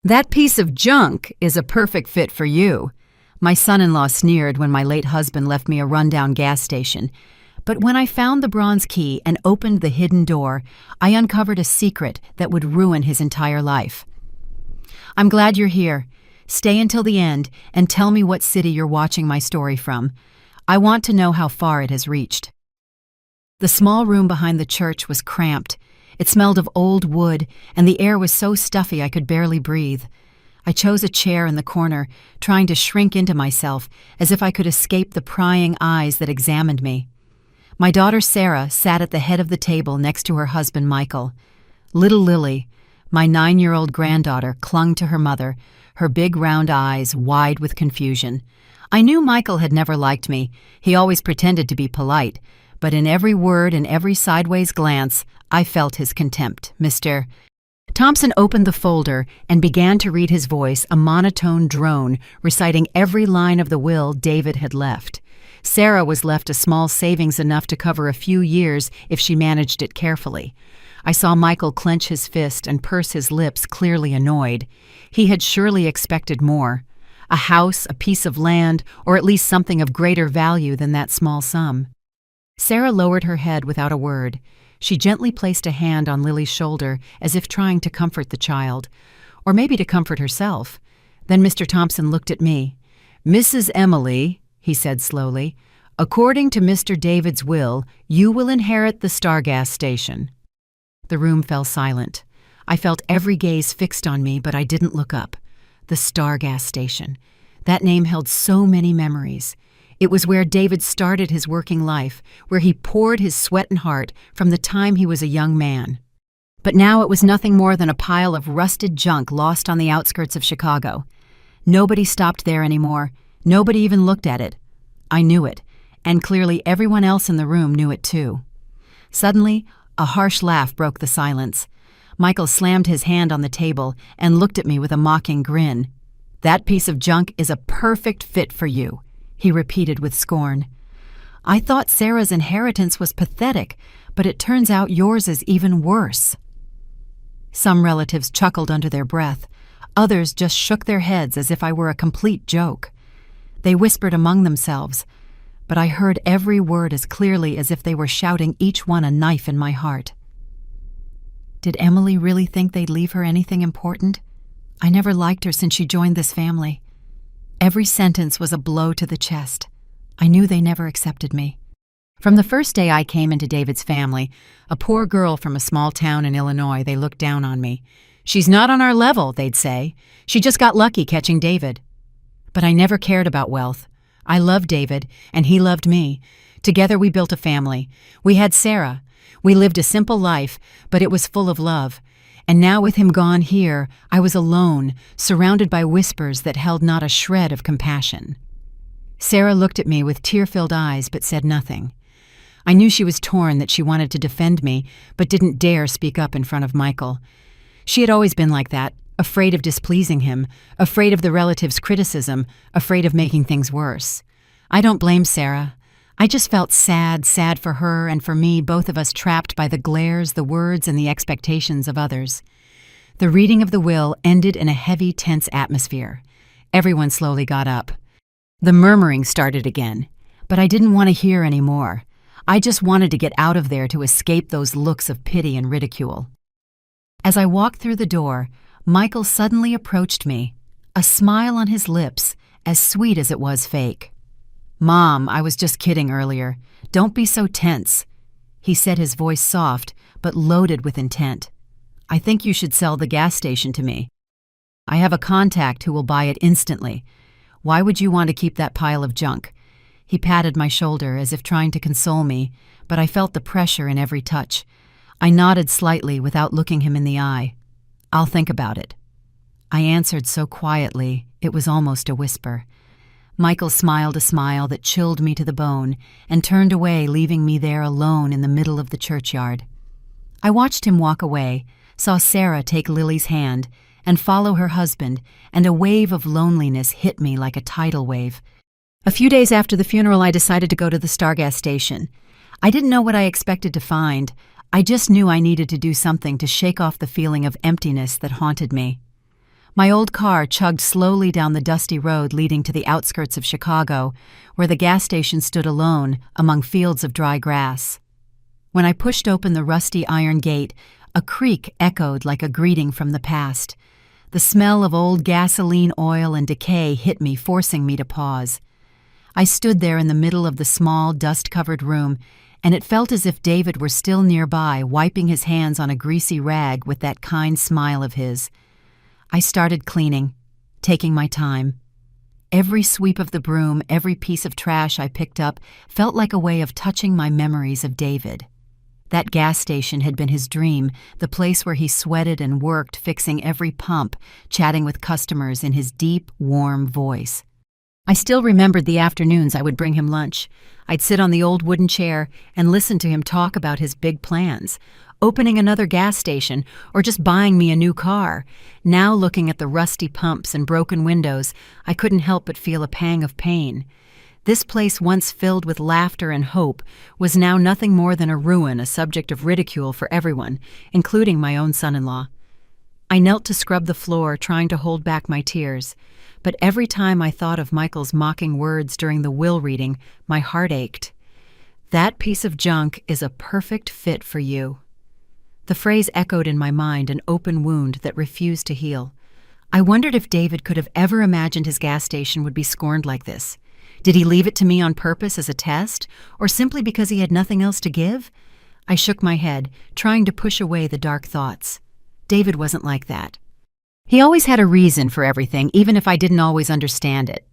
That piece of junk is a perfect fit for you. My son-in-law sneered when my late husband left me a rundown gas station. But when I found the bronze key and opened the hidden door, I uncovered a secret that would ruin his entire life. I'm glad you're here. Stay until the end and tell me what city you're watching my story from. I want to know how far it has reached. The small room behind the church was cramped. It smelled of old wood, and the air was so stuffy I could barely breathe. I chose a chair in the corner, trying to shrink into myself as if I could escape the prying eyes that examined me. My daughter Sarah sat at the head of the table next to her husband Michael. Little Lily, my 9-year-old granddaughter, clung to her mother, her big round eyes wide with confusion. I knew Michael had never liked me. He always pretended to be polite, but in every word and every sideways glance, I felt his contempt. Mr. Thompson opened the folder and began to read, his voice a monotone drone, reciting every line of the will David had left. Sarah was left a small savings enough to cover a few years if she managed it carefully. I saw Michael clench his fist and purse his lips, clearly annoyed. He had surely expected more. A house, a piece of land, or at least something of greater value than that small sum. Sarah lowered her head without a word. She gently placed a hand on Lily's shoulder as if trying to comfort the child, or maybe to comfort herself. Then Mr. Thompson looked at me. "Mrs. Emily," he said slowly, "according to Mr. David's will, you will inherit the Stargas station." The room fell silent. I felt every gaze fixed on me, but I didn't look up. The Stargas station. That name held so many memories. It was where David started his working life, where he poured his sweat and heart from the time he was a young man. But now it was nothing more than a pile of rusted junk lost on the outskirts of Chicago. Nobody stopped there anymore. Nobody even looked at it. I knew it, and clearly everyone else in the room knew it too. Suddenly, a harsh laugh broke the silence. Michael slammed his hand on the table and looked at me with a mocking grin. "That piece of junk is a perfect fit for you," he repeated with scorn. "I thought Sarah's inheritance was pathetic, but it turns out yours is even worse." Some relatives chuckled under their breath. Others just shook their heads as if I were a complete joke. They whispered among themselves, but I heard every word as clearly as if they were shouting each one a knife in my heart. Did Emily really think they'd leave her anything important? I never liked her since she joined this family. Every sentence was a blow to the chest. I knew they never accepted me. From the first day I came into David's family, a poor girl from a small town in Illinois, they looked down on me. "She's not on our level," they'd say. "She just got lucky catching David." But I never cared about wealth. I loved David, and he loved me. Together we built a family. We had Sarah. We lived a simple life, but it was full of love. And now with him gone here, I was alone, surrounded by whispers that held not a shred of compassion. Sarah looked at me with tear-filled eyes but said nothing. I knew she was torn, that she wanted to defend me, but didn't dare speak up in front of Michael. She had always been like that, afraid of displeasing him, afraid of the relatives' criticism, afraid of making things worse. I don't blame Sarah. I just felt sad for her and for me, both of us trapped by the glares, the words, and the expectations of others. The reading of the will ended in a heavy, tense atmosphere. Everyone slowly got up. The murmuring started again, but I didn't want to hear any more. I just wanted to get out of there to escape those looks of pity and ridicule. As I walked through the door, Michael suddenly approached me, a smile on his lips, as sweet as it was fake. "Mom, I was just kidding earlier. Don't be so tense," he said, his voice soft but loaded with intent. "I think you should sell the gas station to me. I have a contact who will buy it instantly. Why would you want to keep that pile of junk?" He patted my shoulder as if trying to console me, but I felt the pressure in every touch. I nodded slightly without looking him in the eye. "I'll think about it." I answered so quietly, it was almost a whisper. Michael smiled a smile that chilled me to the bone and turned away, leaving me there alone in the middle of the churchyard. I watched him walk away, saw Sarah take Lily's hand and follow her husband, and a wave of loneliness hit me like a tidal wave. A few days after the funeral, I decided to go to the Stargas station. I didn't know what I expected to find. I just knew I needed to do something to shake off the feeling of emptiness that haunted me. My old car chugged slowly down the dusty road leading to the outskirts of Chicago, where the gas station stood alone among fields of dry grass. When I pushed open the rusty iron gate, a creak echoed like a greeting from the past. The smell of old gasoline, oil, and decay hit me, forcing me to pause. I stood there in the middle of the small, dust-covered room, and it felt as if David were still nearby, wiping his hands on a greasy rag with that kind smile of his. I started cleaning, taking my time. Every sweep of the broom, every piece of trash I picked up felt like a way of touching my memories of David. That gas station had been his dream, the place where he sweated and worked, fixing every pump, chatting with customers in his deep, warm voice. I still remembered the afternoons I would bring him lunch. I'd sit on the old wooden chair and listen to him talk about his big plans, opening another gas station or just buying me a new car. Now, looking at the rusty pumps and broken windows, I couldn't help but feel a pang of pain. This place, once filled with laughter and hope, was now nothing more than a ruin, a subject of ridicule for everyone, including my own son-in-law. I knelt to scrub the floor, trying to hold back my tears, but every time I thought of Michael's mocking words during the will reading, my heart ached. "That piece of junk is a perfect fit for you." The phrase echoed in my mind, an open wound that refused to heal. I wondered if David could have ever imagined his gas station would be scorned like this. Did he leave it to me on purpose as a test, or simply because he had nothing else to give? I shook my head, trying to push away the dark thoughts. David wasn't like that. He always had a reason for everything, even if I didn't always understand it.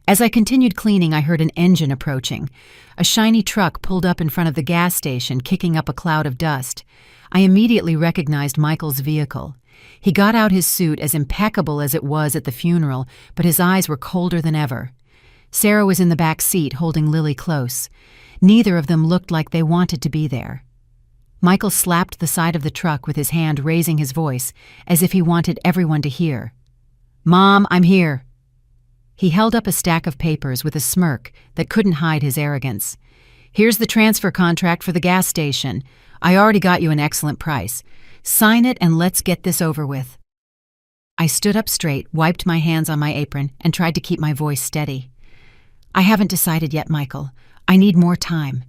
As I continued cleaning, I heard an engine approaching. A shiny truck pulled up in front of the gas station, kicking up a cloud of dust. I immediately recognized Michael's vehicle. He got out his suit, as impeccable as it was at the funeral, but his eyes were colder than ever. Sarah was in the back seat, holding Lily close. Neither of them looked like they wanted to be there. Michael slapped the side of the truck with his hand, raising his voice, as if he wanted everyone to hear. "Mom, I'm here." He held up a stack of papers with a smirk that couldn't hide his arrogance. "Here's the transfer contract for the gas station. I already got you an excellent price. Sign it and let's get this over with." I stood up straight, wiped my hands on my apron, and tried to keep my voice steady. "I haven't decided yet, Michael. I need more time."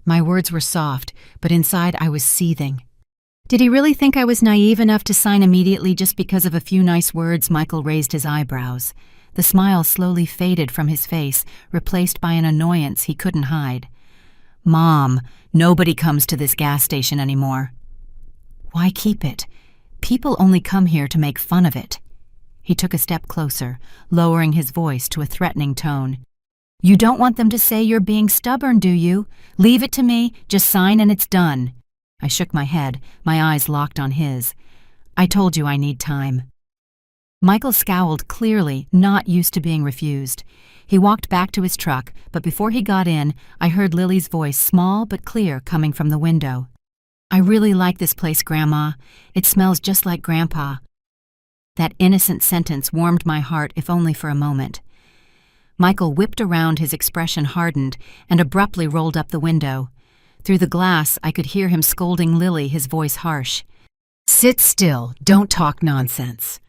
My words were soft, but inside I was seething. Did he really think I was naive enough to sign immediately just because of a few nice words? Michael raised his eyebrows. The smile slowly faded from his face, replaced by an annoyance he couldn't hide. "Mom, nobody comes to this gas station anymore." "Why keep it? People only come here to make fun of it." He took a step closer, lowering his voice to a threatening tone. "You don't want them to say you're being stubborn, do you? Leave it to me, just sign and it's done." I shook my head, my eyes locked on his. "I told you I need time." Michael scowled, clearly not used to being refused. He walked back to his truck, but before he got in, I heard Lily's voice, small but clear, coming from the window. "I really like this place, Grandma. It smells just like Grandpa." That innocent sentence warmed my heart, if only for a moment. Michael whipped around, his expression hardened, and abruptly rolled up the window. Through the glass, I could hear him scolding Lily, his voice harsh. "Sit still, don't talk nonsense."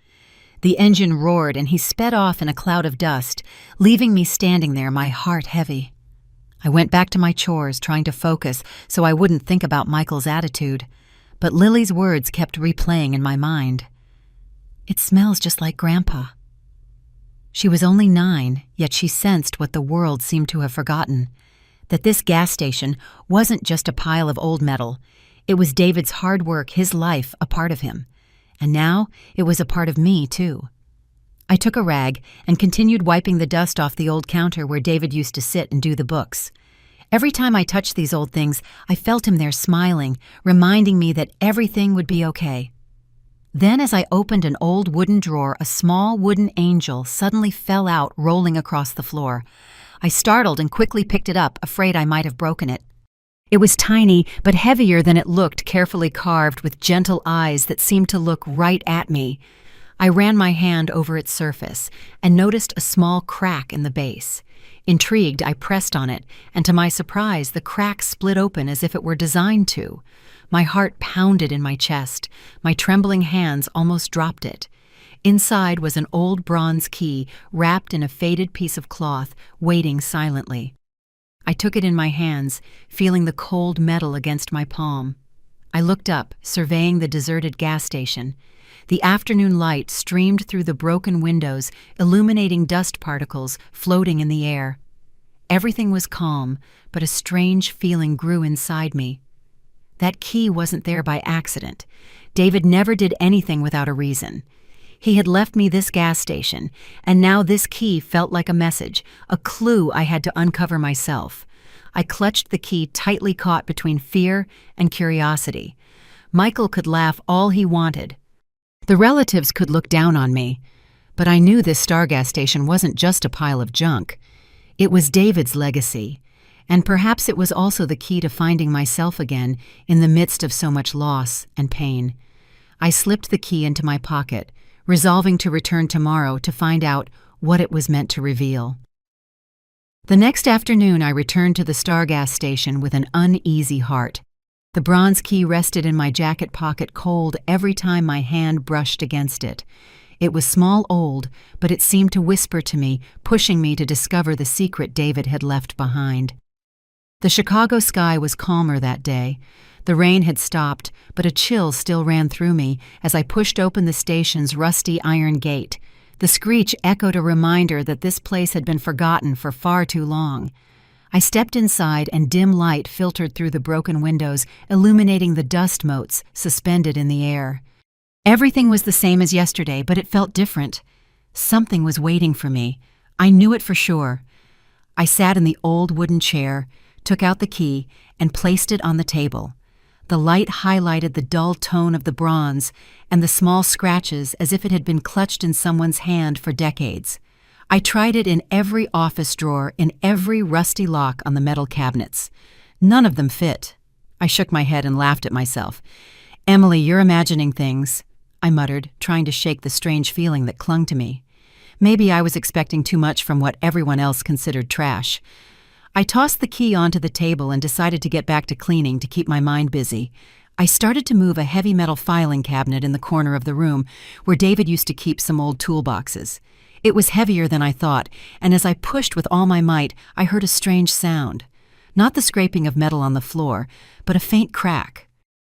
The engine roared and he sped off in a cloud of dust, leaving me standing there, my heart heavy. I went back to my chores, trying to focus so I wouldn't think about Michael's attitude, but Lily's words kept replaying in my mind. "It smells just like Grandpa." She was only 9, yet she sensed what the world seemed to have forgotten, that this gas station wasn't just a pile of old metal. It was David's hard work, his life, a part of him. And now it was a part of me, too. I took a rag and continued wiping the dust off the old counter where David used to sit and do the books. Every time I touched these old things, I felt him there smiling, reminding me that everything would be okay. Then, as I opened an old wooden drawer, a small wooden angel suddenly fell out, rolling across the floor. I startled and quickly picked it up, afraid I might have broken it. It was tiny, but heavier than it looked, carefully carved with gentle eyes that seemed to look right at me. I ran my hand over its surface and noticed a small crack in the base. Intrigued, I pressed on it, and to my surprise, the crack split open as if it were designed to. My heart pounded in my chest. My trembling hands almost dropped it. Inside was an old bronze key wrapped in a faded piece of cloth, waiting silently. I took it in my hands, feeling the cold metal against my palm. I looked up, surveying the deserted gas station. The afternoon light streamed through the broken windows, illuminating dust particles floating in the air. Everything was calm, but a strange feeling grew inside me. That key wasn't there by accident. David never did anything without a reason. He had left me this gas station, and now this key felt like a message, a clue I had to uncover myself. I clutched the key tightly caught between fear and curiosity. Michael could laugh all he wanted. The relatives could look down on me, but I knew this star gas station wasn't just a pile of junk. It was David's legacy, and perhaps it was also the key to finding myself again in the midst of so much loss and pain. I slipped the key into my pocket, resolving to return tomorrow to find out what it was meant to reveal. The next afternoon I returned to the star gas station with an uneasy heart. The bronze key rested in my jacket pocket cold every time my hand brushed against it. It was small old, but it seemed to whisper to me, pushing me to discover the secret David had left behind. The Chicago sky was calmer that day. The rain had stopped, but a chill still ran through me as I pushed open the station's rusty iron gate. The screech echoed a reminder that this place had been forgotten for far too long. I stepped inside and dim light filtered through the broken windows, illuminating the dust motes suspended in the air. Everything was the same as yesterday, but it felt different. Something was waiting for me. I knew it for sure. I sat in the old wooden chair, took out the key, and placed it on the table. The light highlighted the dull tone of the bronze and the small scratches as if it had been clutched in someone's hand for decades. I tried it in every office drawer, in every rusty lock on the metal cabinets. None of them fit. I shook my head and laughed at myself. "Emily, you're imagining things," I muttered, trying to shake the strange feeling that clung to me. Maybe I was expecting too much from what everyone else considered trash. I tossed the key onto the table and decided to get back to cleaning to keep my mind busy. I started to move a heavy metal filing cabinet in the corner of the room where David used to keep some old toolboxes. It was heavier than I thought, and as I pushed with all my might, I heard a strange sound. Not the scraping of metal on the floor, but a faint crack.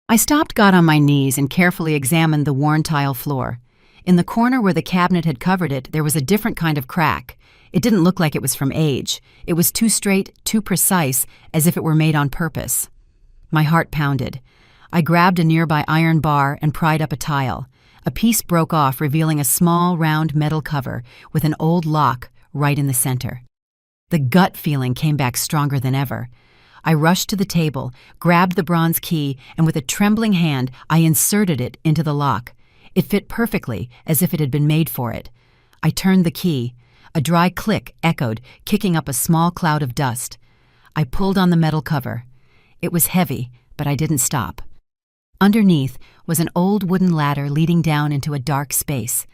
I stopped, got on my knees, and carefully examined the worn tile floor. In the corner where the cabinet had covered it, there was a different kind of crack. It didn't look like it was from age. It was too straight, too precise, as if it were made on purpose. My heart pounded. I grabbed a nearby iron bar and pried up a tile. A piece broke off, revealing a small, round metal cover with an old lock right in the center. The gut feeling came back stronger than ever. I rushed to the table, grabbed the bronze key, and with a trembling hand, I inserted it into the lock. It fit perfectly, as if it had been made for it. I turned the key. A dry click echoed, kicking up a small cloud of dust. I pulled on the metal cover. It was heavy, but I didn't stop. Underneath was an old wooden ladder leading down into a dark space.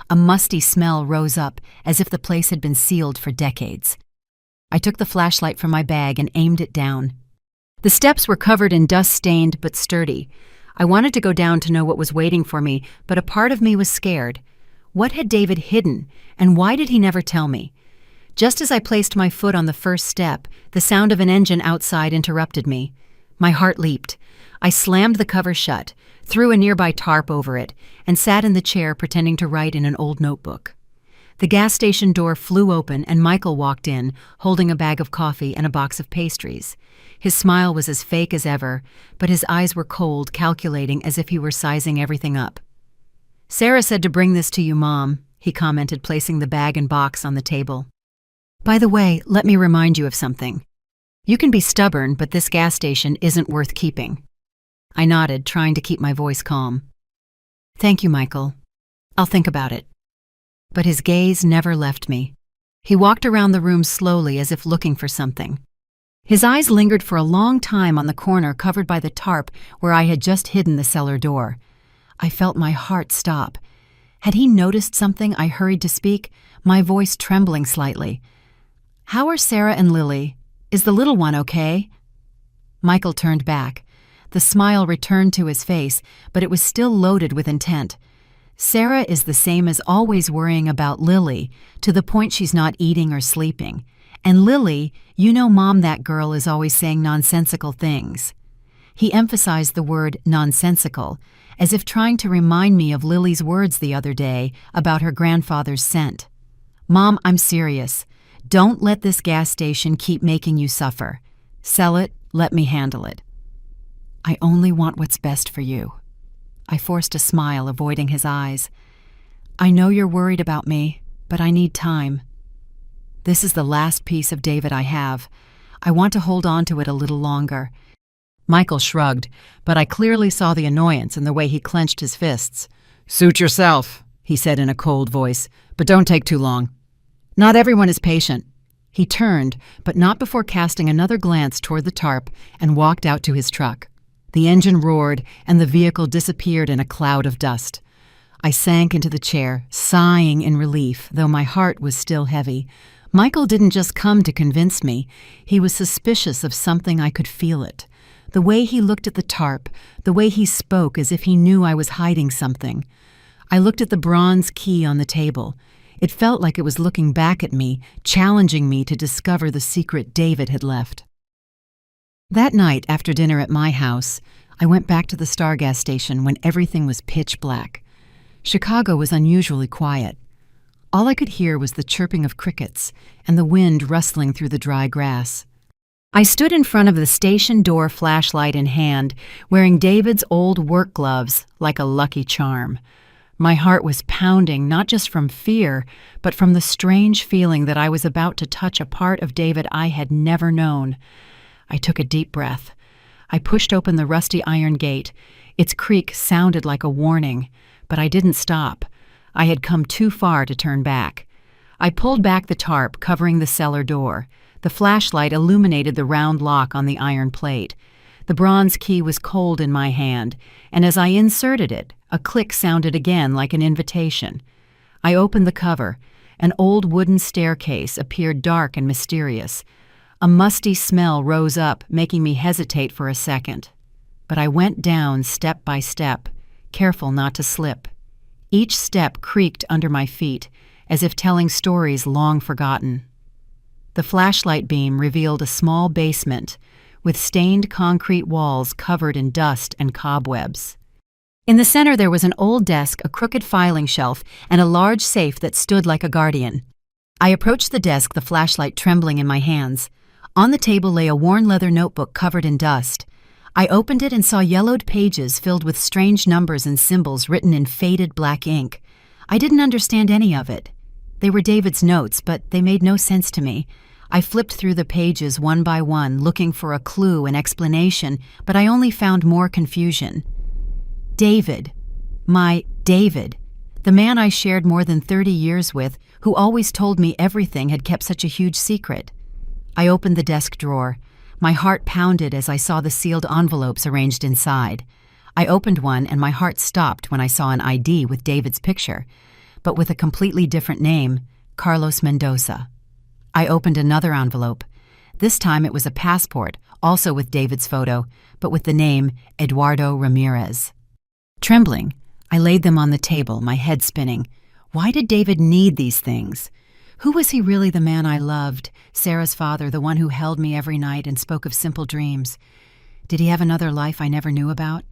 A musty smell rose up, as if the place had been sealed for decades. I took the flashlight from my bag and aimed it down. The steps were covered in dust-stained but sturdy. I wanted to go down to know what was waiting for me, but a part of me was scared. What had David hidden, and why did he never tell me? Just as I placed my foot on the first step, the sound of an engine outside interrupted me. My heart leaped. I slammed the cover shut, threw a nearby tarp over it, and sat in the chair pretending to write in an old notebook. The gas station door flew open and Michael walked in, holding a bag of coffee and a box of pastries. His smile was as fake as ever, but his eyes were cold, calculating as if he were sizing everything up. "Sarah said to bring this to you, Mom," he commented, placing the bag and box on the table. "By the way, let me remind you of something. You can be stubborn, but this gas station isn't worth keeping." I nodded, trying to keep my voice calm. "Thank you, Michael. I'll think about it." But his gaze never left me. He walked around the room slowly as if looking for something. His eyes lingered for a long time on the corner covered by the tarp where I had just hidden the cellar door. I felt my heart stop. Had he noticed something? I hurried to speak, my voice trembling slightly. "How are Sarah and Lily? Is the little one okay?" Michael turned back. The smile returned to his face, but it was still loaded with intent. Sarah is the same as always worrying about Lily, to the point she's not eating or sleeping. And Lily, you know Mom, that girl is always saying nonsensical things. He emphasized the word nonsensical, as if trying to remind me of Lily's words the other day about her grandfather's scent. Mom, I'm serious. Don't let this gas station keep making you suffer. Sell it, let me handle it. I only want what's best for you. I forced a smile, avoiding his eyes. I know you're worried about me, but I need time. This is the last piece of David I have. I want to hold on to it a little longer. Michael shrugged, but I clearly saw the annoyance in the way he clenched his fists. Suit yourself, he said in a cold voice, but don't take too long. Not everyone is patient. He turned, but not before casting another glance toward the tarp, and walked out to his truck. The engine roared, and the vehicle disappeared in a cloud of dust. I sank into the chair, sighing in relief, though my heart was still heavy. Michael didn't just come to convince me. He was suspicious of something. I could feel it. The way he looked at the tarp, the way he spoke as if he knew I was hiding something. I looked at the bronze key on the table. It felt like it was looking back at me, challenging me to discover the secret David had left. That night, after dinner at my house, I went back to the Star gas station when everything was pitch black. Chicago was unusually quiet. All I could hear was the chirping of crickets and the wind rustling through the dry grass. I stood in front of the station door, flashlight in hand, wearing David's old work gloves like a lucky charm. My heart was pounding, not just from fear, but from the strange feeling that I was about to touch a part of David I had never known. I took a deep breath. I pushed open the rusty iron gate. Its creak sounded like a warning, but I didn't stop. I had come too far to turn back. I pulled back the tarp covering the cellar door. The flashlight illuminated the round lock on the iron plate. The bronze key was cold in my hand, and as I inserted it, a click sounded again like an invitation. I opened the cover. An old wooden staircase appeared dark and mysterious. A musty smell rose up, making me hesitate for a second. But I went down step by step, careful not to slip. Each step creaked under my feet, as if telling stories long forgotten. The flashlight beam revealed a small basement, with stained concrete walls covered in dust and cobwebs. In the center there was an old desk, a crooked filing shelf, and a large safe that stood like a guardian. I approached the desk, the flashlight trembling in my hands. On the table lay a worn leather notebook covered in dust. I opened it and saw yellowed pages filled with strange numbers and symbols written in faded black ink. I didn't understand any of it. They were David's notes, but they made no sense to me. I flipped through the pages one by one, looking for a clue, an explanation, but I only found more confusion. David. My David. The man I shared more than 30 years with, who always told me everything, had kept such a huge secret. I opened the desk drawer. My heart pounded as I saw the sealed envelopes arranged inside. I opened one and my heart stopped when I saw an ID with David's picture, but with a completely different name, Carlos Mendoza. I opened another envelope. This time it was a passport, also with David's photo, but with the name Eduardo Ramirez. Trembling, I laid them on the table, my head spinning. Why did David need these things? Who was he really, the man I loved, Sarah's father, the one who held me every night and spoke of simple dreams? Did he have another life I never knew about?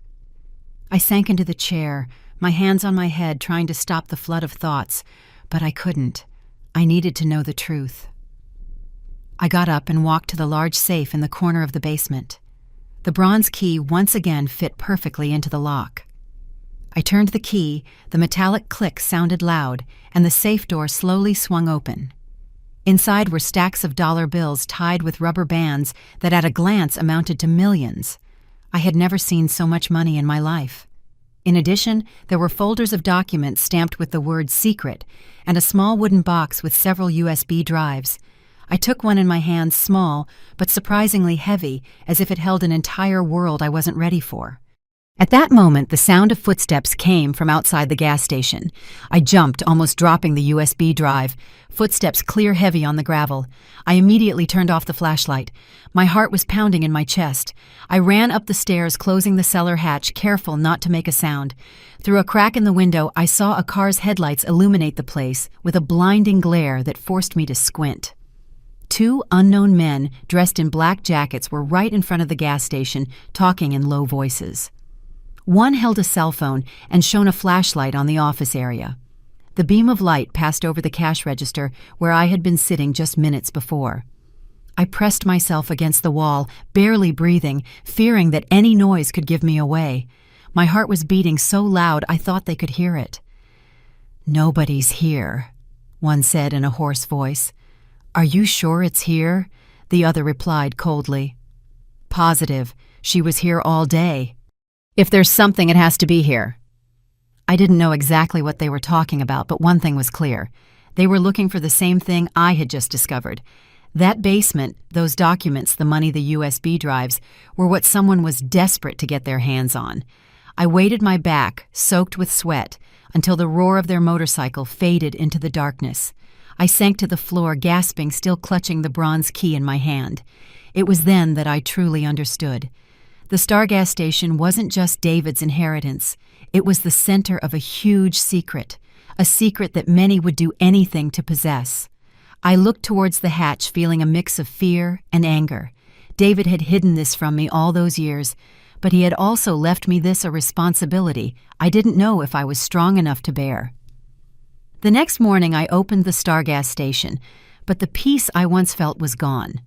I sank into the chair, my hands on my head, trying to stop the flood of thoughts, but I couldn't. I needed to know the truth. I got up and walked to the large safe in the corner of the basement. The bronze key once again fit perfectly into the lock. I turned the key, the metallic click sounded loud, and the safe door slowly swung open. Inside were stacks of dollar bills tied with rubber bands that at a glance amounted to millions. I had never seen so much money in my life. In addition, there were folders of documents stamped with the word secret and a small wooden box with several USB drives. I took one in my hands, small, but surprisingly heavy, as if it held an entire world I wasn't ready for. At that moment, the sound of footsteps came from outside the gas station. I jumped, almost dropping the USB drive. Footsteps clear heavy on the gravel. I immediately turned off the flashlight. My heart was pounding in my chest. I ran up the stairs, closing the cellar hatch, careful not to make a sound. Through a crack in the window, I saw a car's headlights illuminate the place with a blinding glare that forced me to squint. Two unknown men dressed in black jackets were right in front of the gas station, talking in low voices. One held a cell phone and shone a flashlight on the office area. The beam of light passed over the cash register where I had been sitting just minutes before. I pressed myself against the wall, barely breathing, fearing that any noise could give me away. My heart was beating so loud I thought they could hear it. "Nobody's here," one said in a hoarse voice. "Are you sure it's here?" the other replied coldly. "Positive. She was here all day. If there's something, it has to be here." I didn't know exactly what they were talking about, but one thing was clear. They were looking for the same thing I had just discovered. That basement, those documents, the money, the USB drives, were what someone was desperate to get their hands on. I weighted my back, soaked with sweat, until the roar of their motorcycle faded into the darkness. I sank to the floor, gasping, still clutching the bronze key in my hand. It was then that I truly understood. The Star gas station wasn't just David's inheritance. It was the center of a huge secret, a secret that many would do anything to possess. I looked towards the hatch, feeling a mix of fear and anger. David had hidden this from me all those years, but he had also left me this a responsibility I didn't know if I was strong enough to bear. The next morning I opened the Star gas station, but the peace I once felt was gone.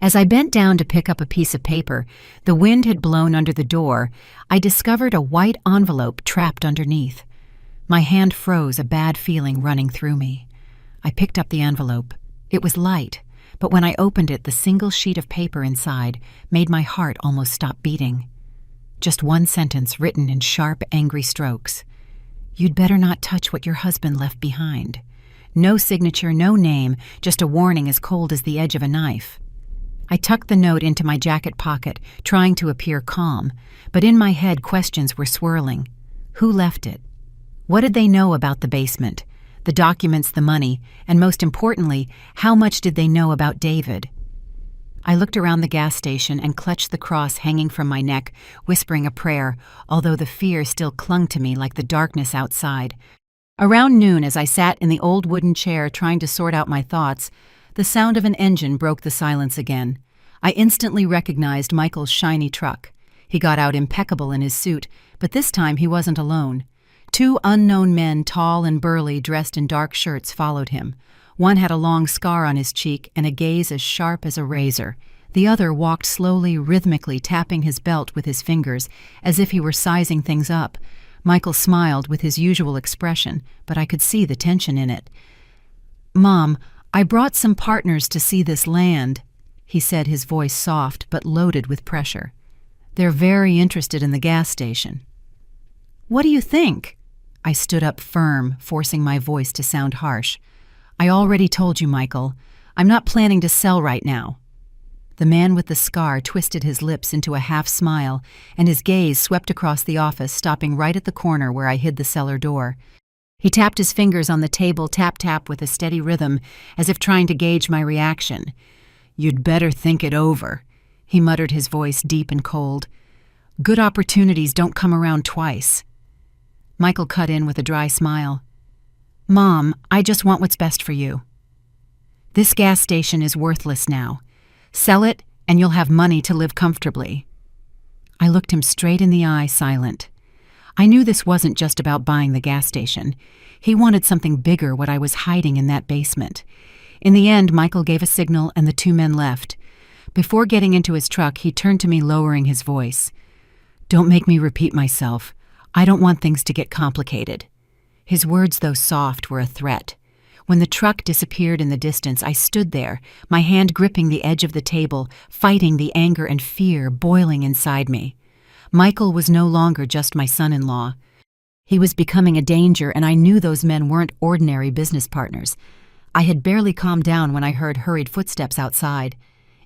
As I bent down to pick up a piece of paper the wind had blown under the door, I discovered a white envelope trapped underneath. My hand froze, a bad feeling running through me. I picked up the envelope. It was light, but when I opened it, the single sheet of paper inside made my heart almost stop beating. Just one sentence written in sharp, angry strokes. "You'd better not touch what your husband left behind." No signature, no name, just a warning as cold as the edge of a knife. I tucked the note into my jacket pocket, trying to appear calm, but in my head questions were swirling. Who left it? What did they know about the basement, the documents, the money, and most importantly, how much did they know about David? I looked around the gas station and clutched the cross hanging from my neck, whispering a prayer, although the fear still clung to me like the darkness outside. Around noon, as I sat in the old wooden chair trying to sort out my thoughts, the sound of an engine broke the silence again. I instantly recognized Michael's shiny truck. He got out impeccable in his suit, but this time he wasn't alone. Two unknown men, tall and burly, dressed in dark shirts, followed him. One had a long scar on his cheek and a gaze as sharp as a razor. The other walked slowly, rhythmically, tapping his belt with his fingers, as if he were sizing things up. Michael smiled with his usual expression, but I could see the tension in it. "Mom, I brought some partners to see this land," he said, his voice soft but loaded with pressure. "They're very interested in the gas station." "What do you think?" I stood up firm, forcing my voice to sound harsh. "I already told you, Michael. I'm not planning to sell right now." The man with the scar twisted his lips into a half smile, and his gaze swept across the office, stopping right at the corner where I hid the cellar door. He tapped his fingers on the table, tap-tap with a steady rhythm, as if trying to gauge my reaction. "You'd better think it over," he muttered, his voice deep and cold. "Good opportunities don't come around twice." Michael cut in with a dry smile. "Mom, I just want what's best for you. This gas station is worthless now. Sell it, and you'll have money to live comfortably." I looked him straight in the eye, silent. I knew this wasn't just about buying the gas station. He wanted something bigger, what I was hiding in that basement. In the end, Michael gave a signal and the two men left. Before getting into his truck, he turned to me, lowering his voice. "Don't make me repeat myself. I don't want things to get complicated." His words, though soft, were a threat. When the truck disappeared in the distance, I stood there, my hand gripping the edge of the table, fighting the anger and fear boiling inside me. Michael was no longer just my son-in-law. He was becoming a danger, and I knew those men weren't ordinary business partners. I had barely calmed down when I heard hurried footsteps outside.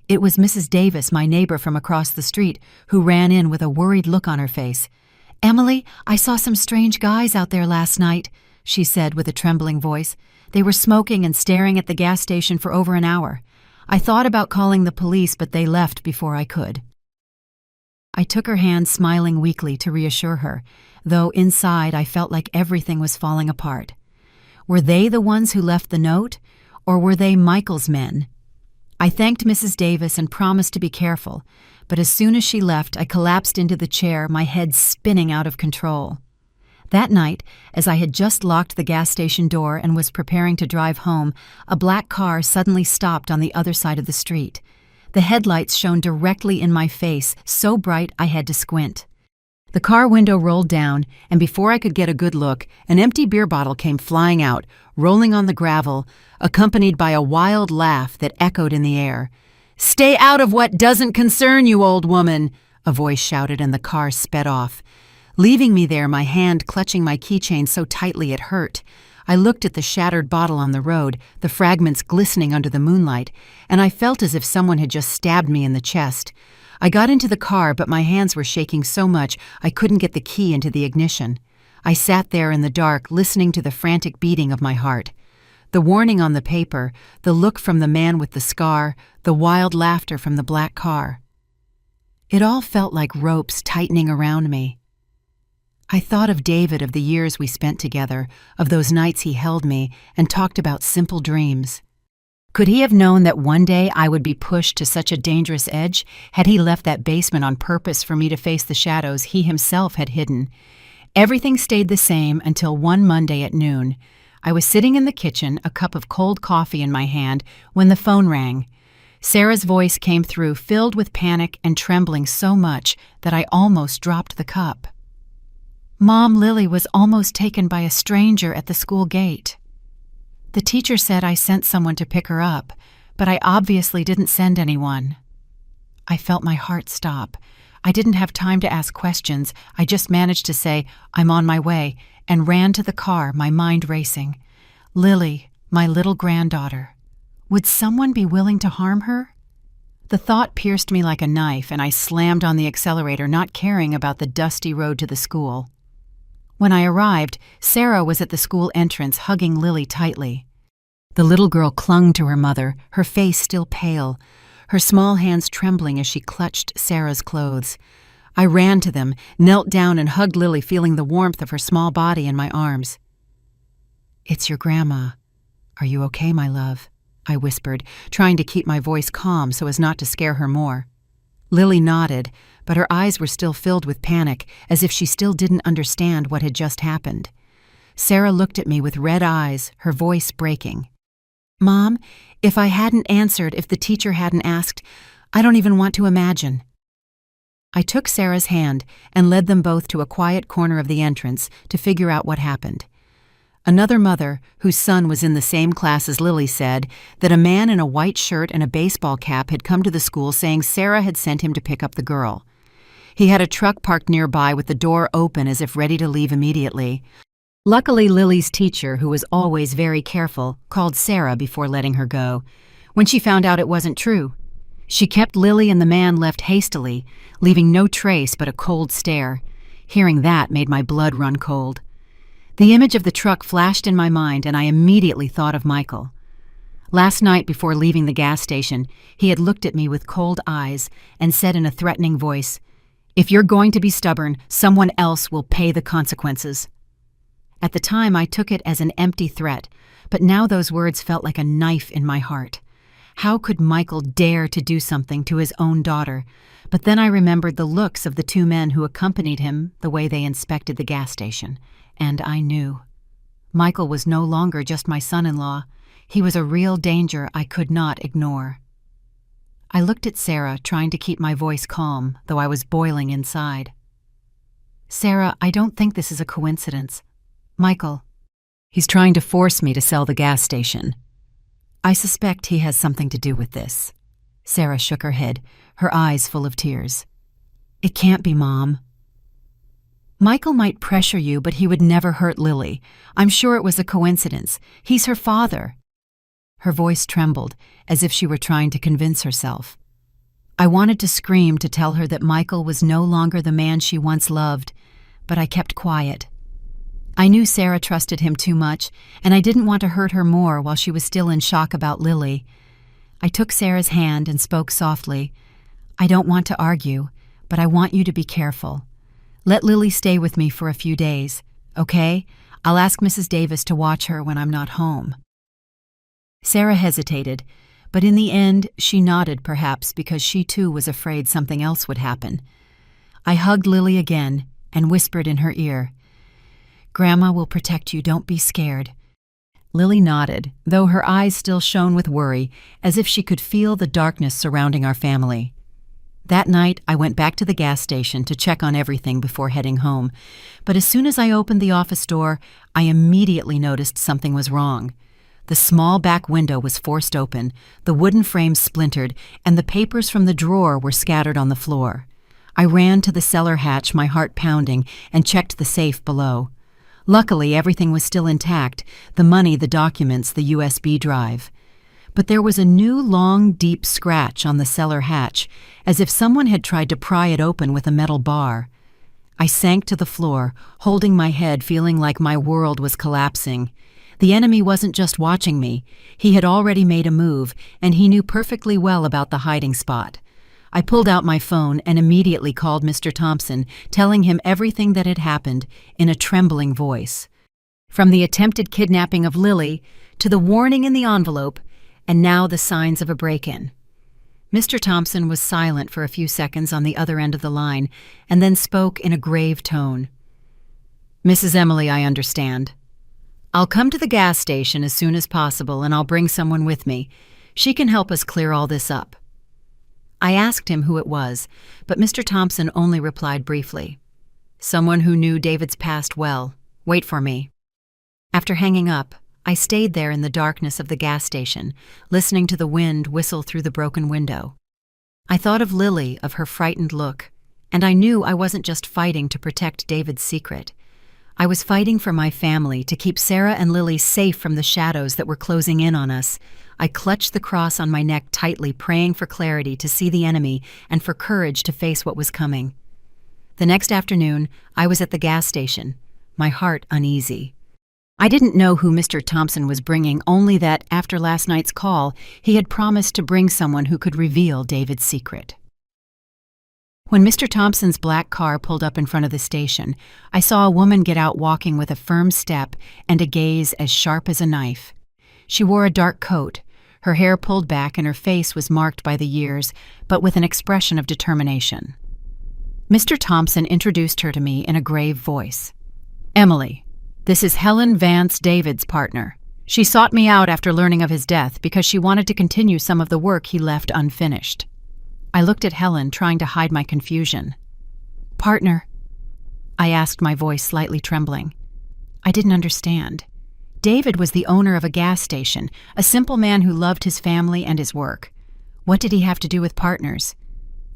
It was Mrs. Davis, my neighbor from across the street, who ran in with a worried look on her face. "Emily, I saw some strange guys out there last night," she said with a trembling voice. "They were smoking and staring at the gas station for over an hour. I thought about calling the police, but they left before I could." I took her hand, smiling weakly to reassure her, though inside I felt like everything was falling apart. Were they the ones who left the note, or were they Michael's men? I thanked Mrs. Davis and promised to be careful, but as soon as she left, I collapsed into the chair, my head spinning out of control. That night, as I had just locked the gas station door and was preparing to drive home, a black car suddenly stopped on the other side of the street. The headlights shone directly in my face, so bright I had to squint. The car window rolled down, and before I could get a good look, an empty beer bottle came flying out, rolling on the gravel, accompanied by a wild laugh that echoed in the air. "Stay out of what doesn't concern you, old woman," a voice shouted, and the car sped off. Leaving me there, my hand clutching my keychain so tightly it hurt. I looked at the shattered bottle on the road, the fragments glistening under the moonlight, and I felt as if someone had just stabbed me in the chest. I got into the car, but my hands were shaking so much I couldn't get the key into the ignition. I sat there in the dark, listening to the frantic beating of my heart. The warning on the paper, the look from the man with the scar, the wild laughter from the black car. It all felt like ropes tightening around me. I thought of David, of the years we spent together, of those nights he held me and talked about simple dreams. Could he have known that one day I would be pushed to such a dangerous edge? Had he left that basement on purpose for me to face the shadows he himself had hidden? Everything stayed the same until one Monday at noon. I was sitting in the kitchen, a cup of cold coffee in my hand, when the phone rang. Sarah's voice came through, filled with panic and trembling so much that I almost dropped the cup. "Mom, Lily was almost taken by a stranger at the school gate. The teacher said I sent someone to pick her up, but I obviously didn't send anyone." I felt my heart stop. I didn't have time to ask questions. I just managed to say, "I'm on my way," and ran to the car, my mind racing. Lily, my little granddaughter. Would someone be willing to harm her? The thought pierced me like a knife, and I slammed on the accelerator, not caring about the dusty road to the school. When I arrived, Sarah was at the school entrance, hugging Lily tightly. The little girl clung to her mother, her face still pale, her small hands trembling as she clutched Sarah's clothes. I ran to them, knelt down and hugged Lily, feeling the warmth of her small body in my arms. "It's your grandma. Are you okay, my love?" I whispered, trying to keep my voice calm so as not to scare her more. Lily nodded, but her eyes were still filled with panic, as if she still didn't understand what had just happened. Sarah looked at me with red eyes, her voice breaking. "Mom, if I hadn't answered, if the teacher hadn't asked, I don't even want to imagine." I took Sarah's hand and led them both to a quiet corner of the entrance to figure out what happened. Another mother, whose son was in the same class as Lily, said that a man in a white shirt and a baseball cap had come to the school saying Sarah had sent him to pick up the girl. He had a truck parked nearby with the door open as if ready to leave immediately. Luckily, Lily's teacher, who was always very careful, called Sarah before letting her go, when she found out it wasn't true. She kept Lily and the man left hastily, leaving no trace but a cold stare. Hearing that made my blood run cold. The image of the truck flashed in my mind, and I immediately thought of Michael. Last night, before leaving the gas station, he had looked at me with cold eyes and said in a threatening voice, "If you're going to be stubborn, someone else will pay the consequences." At the time, I took it as an empty threat, but now those words felt like a knife in my heart. How could Michael dare to do something to his own daughter? But then I remembered the looks of the two men who accompanied him, the way they inspected the gas station. And I knew. Michael was no longer just my son-in-law. He was a real danger I could not ignore. I looked at Sarah, trying to keep my voice calm, though I was boiling inside. "Sarah, I don't think this is a coincidence. Michael, he's trying to force me to sell the gas station. I suspect he has something to do with this." Sarah shook her head, her eyes full of tears. "It can't be, Mom. Michael might pressure you, but he would never hurt Lily. I'm sure it was a coincidence. He's her father." Her voice trembled, as if she were trying to convince herself. I wanted to scream to tell her that Michael was no longer the man she once loved, but I kept quiet. I knew Sarah trusted him too much, and I didn't want to hurt her more while she was still in shock about Lily. I took Sarah's hand and spoke softly. "I don't want to argue, but I want you to be careful. Let Lily stay with me for a few days, okay? I'll ask Mrs. Davis to watch her when I'm not home." Sarah hesitated, but in the end she nodded, perhaps because she too was afraid something else would happen. I hugged Lily again and whispered in her ear, "Grandma will protect you, don't be scared." Lily nodded, though her eyes still shone with worry, as if she could feel the darkness surrounding our family. That night, I went back to the gas station to check on everything before heading home, but as soon as I opened the office door, I immediately noticed something was wrong. The small back window was forced open, the wooden frame splintered, and the papers from the drawer were scattered on the floor. I ran to the cellar hatch, my heart pounding, and checked the safe below. Luckily, everything was still intact, the money, the documents, the USB drive. But there was a new, long, deep scratch on the cellar hatch, as if someone had tried to pry it open with a metal bar. I sank to the floor, holding my head, feeling like my world was collapsing. The enemy wasn't just watching me. He had already made a move, and he knew perfectly well about the hiding spot. I pulled out my phone and immediately called Mr. Thompson, telling him everything that had happened in a trembling voice. From the attempted kidnapping of Lily to the warning in the envelope, and now the signs of a break-in. Mr. Thompson was silent for a few seconds on the other end of the line, and then spoke in a grave tone. "Mrs. Emily, I understand. I'll come to the gas station as soon as possible, and I'll bring someone with me. She can help us clear all this up." I asked him who it was, but Mr. Thompson only replied briefly, "Someone who knew David's past well. Wait for me." After hanging up, I stayed there in the darkness of the gas station, listening to the wind whistle through the broken window. I thought of Lily, of her frightened look, and I knew I wasn't just fighting to protect David's secret. I was fighting for my family, to keep Sarah and Lily safe from the shadows that were closing in on us. I clutched the cross on my neck tightly, praying for clarity to see the enemy and for courage to face what was coming. The next afternoon, I was at the gas station, my heart uneasy. I didn't know who Mr. Thompson was bringing, only that, after last night's call, he had promised to bring someone who could reveal David's secret. When Mr. Thompson's black car pulled up in front of the station, I saw a woman get out walking with a firm step and a gaze as sharp as a knife. She wore a dark coat, her hair pulled back and her face was marked by the years, but with an expression of determination. Mr. Thompson introduced her to me in a grave voice. "Emily, this is Helen Vance, David's partner. She sought me out after learning of his death because she wanted to continue some of the work he left unfinished." I looked at Helen, trying to hide my confusion. "Partner?" I asked, my voice slightly trembling. I didn't understand. David was the owner of a gas station, a simple man who loved his family and his work. What did he have to do with partners?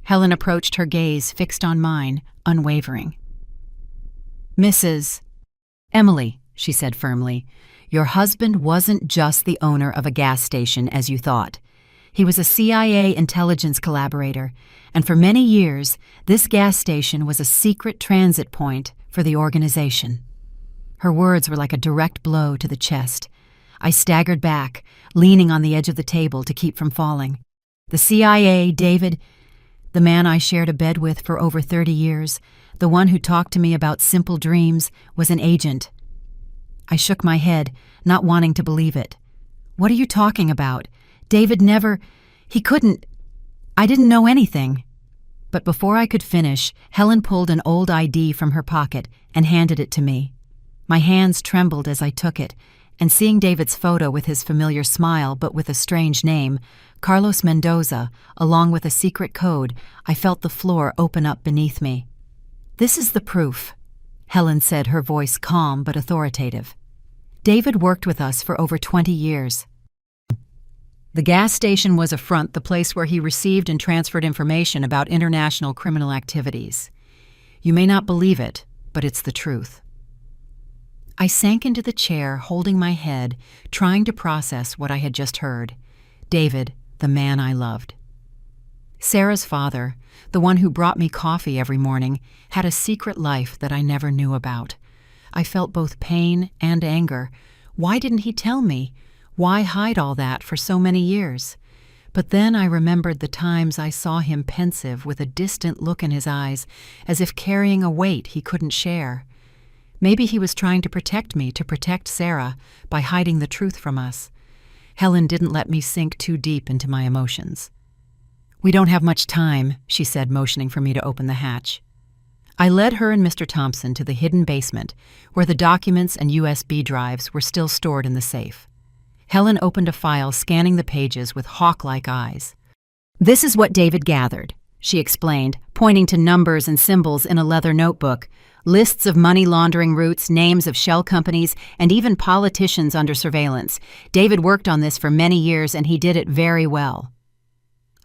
Helen approached, her gaze fixed on mine, unwavering. "Mrs. Emily," she said firmly, "your husband wasn't just the owner of a gas station as you thought. He was a CIA intelligence collaborator, and for many years, this gas station was a secret transit point for the organization." Her words were like a direct blow to the chest. I staggered back, leaning on the edge of the table to keep from falling. The CIA, David, the man I shared a bed with for over 30 years, the one who talked to me about simple dreams, was an agent. I shook my head, not wanting to believe it. "What are you talking about? David never... He couldn't... I didn't know anything." But before I could finish, Helen pulled an old ID from her pocket and handed it to me. My hands trembled as I took it, and seeing David's photo with his familiar smile but with a strange name, Carlos Mendoza, along with a secret code, I felt the floor open up beneath me. "This is the proof," Helen said, her voice calm but authoritative. "David worked with us for over 20 years. The gas station was a front, the place where he received and transferred information about international criminal activities. You may not believe it, but it's the truth." I sank into the chair, holding my head, trying to process what I had just heard. David, the man I loved. Sarah's father, the one who brought me coffee every morning, had a secret life that I never knew about. I felt both pain and anger. Why didn't he tell me? Why hide all that for so many years? But then I remembered the times I saw him pensive with a distant look in his eyes, as if carrying a weight he couldn't share. Maybe he was trying to protect me, to protect Sarah, by hiding the truth from us. Helen didn't let me sink too deep into my emotions. "We don't have much time," she said, motioning for me to open the hatch. I led her and Mr. Thompson to the hidden basement, where the documents and USB drives were still stored in the safe. Helen opened a file, scanning the pages with hawk-like eyes. "This is what David gathered," she explained, pointing to numbers and symbols in a leather notebook, lists of money laundering routes, names of shell companies, and even politicians under surveillance. David worked on this for many years, and he did it very well.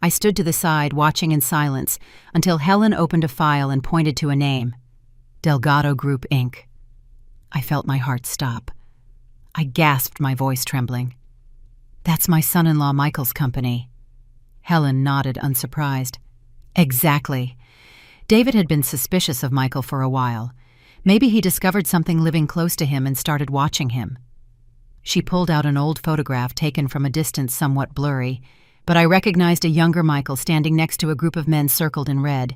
I stood to the side, watching in silence, until Helen opened a file and pointed to a name. Delgado Group, Inc. I felt my heart stop. I gasped, my voice trembling. "That's my son-in-law Michael's company." Helen nodded, unsurprised. "Exactly. David had been suspicious of Michael for a while. Maybe he discovered something living close to him and started watching him." She pulled out an old photograph taken from a distance somewhat blurry, but I recognized a younger Michael standing next to a group of men circled in red.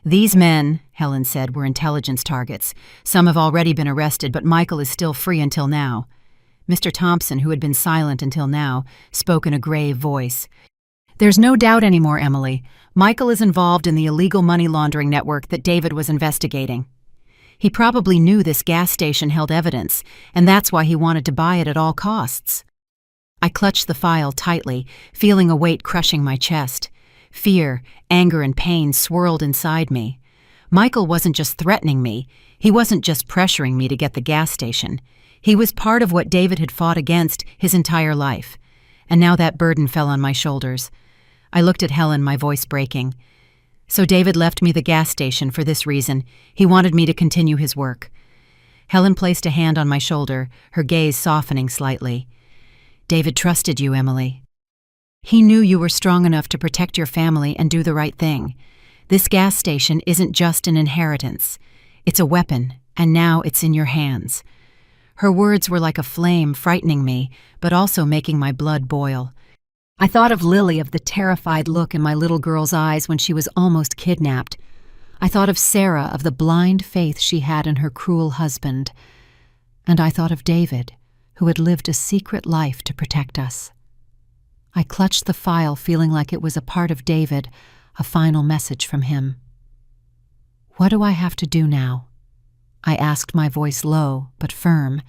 "These men," Helen said, "were intelligence targets. Some have already been arrested, but Michael is still free until now." Mr. Thompson, who had been silent until now, spoke in a grave voice. "There's no doubt anymore, Emily. Michael is involved in the illegal money laundering network that David was investigating. He probably knew this gas station held evidence, and that's why he wanted to buy it at all costs." I clutched the file tightly, feeling a weight crushing my chest. Fear, anger, and pain swirled inside me. Michael wasn't just threatening me. He wasn't just pressuring me to get the gas station. He was part of what David had fought against his entire life. And now that burden fell on my shoulders. I looked at Helen, my voice breaking. "So David left me the gas station for this reason. He wanted me to continue his work." Helen placed a hand on my shoulder, her gaze softening slightly. "David trusted you, Emily. He knew you were strong enough to protect your family and do the right thing. This gas station isn't just an inheritance. It's a weapon, and now it's in your hands." Her words were like a flame, frightening me, but also making my blood boil. I thought of Lily, of the terrified look in my little girl's eyes when she was almost kidnapped. I thought of Sarah, of the blind faith she had in her cruel husband. And I thought of David, who had lived a secret life to protect us. I clutched the file, feeling like it was a part of David, a final message from him. "What do I have to do now?" I asked, my voice low but firm.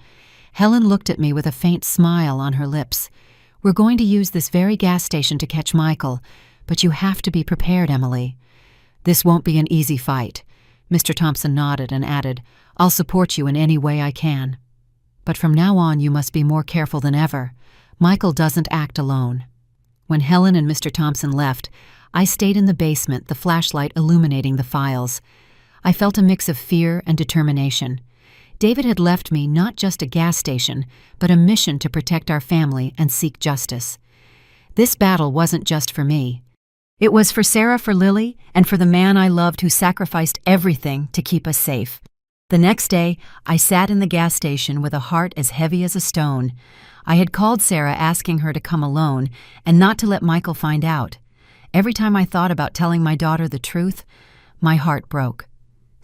Helen looked at me with a faint smile on her lips. "We're going to use this very gas station to catch Michael, but you have to be prepared, Emily. This won't be an easy fight." Mr. Thompson nodded and added, "I'll support you in any way I can. But from now on, you must be more careful than ever. Michael doesn't act alone." When Helen and Mr. Thompson left, I stayed in the basement, the flashlight illuminating the files. I felt a mix of fear and determination. David had left me not just a gas station, but a mission to protect our family and seek justice. This battle wasn't just for me. It was for Sarah, for Lily, and for the man I loved who sacrificed everything to keep us safe. The next day, I sat in the gas station with a heart as heavy as a stone. I had called Sarah, asking her to come alone and not to let Michael find out. Every time I thought about telling my daughter the truth, my heart broke.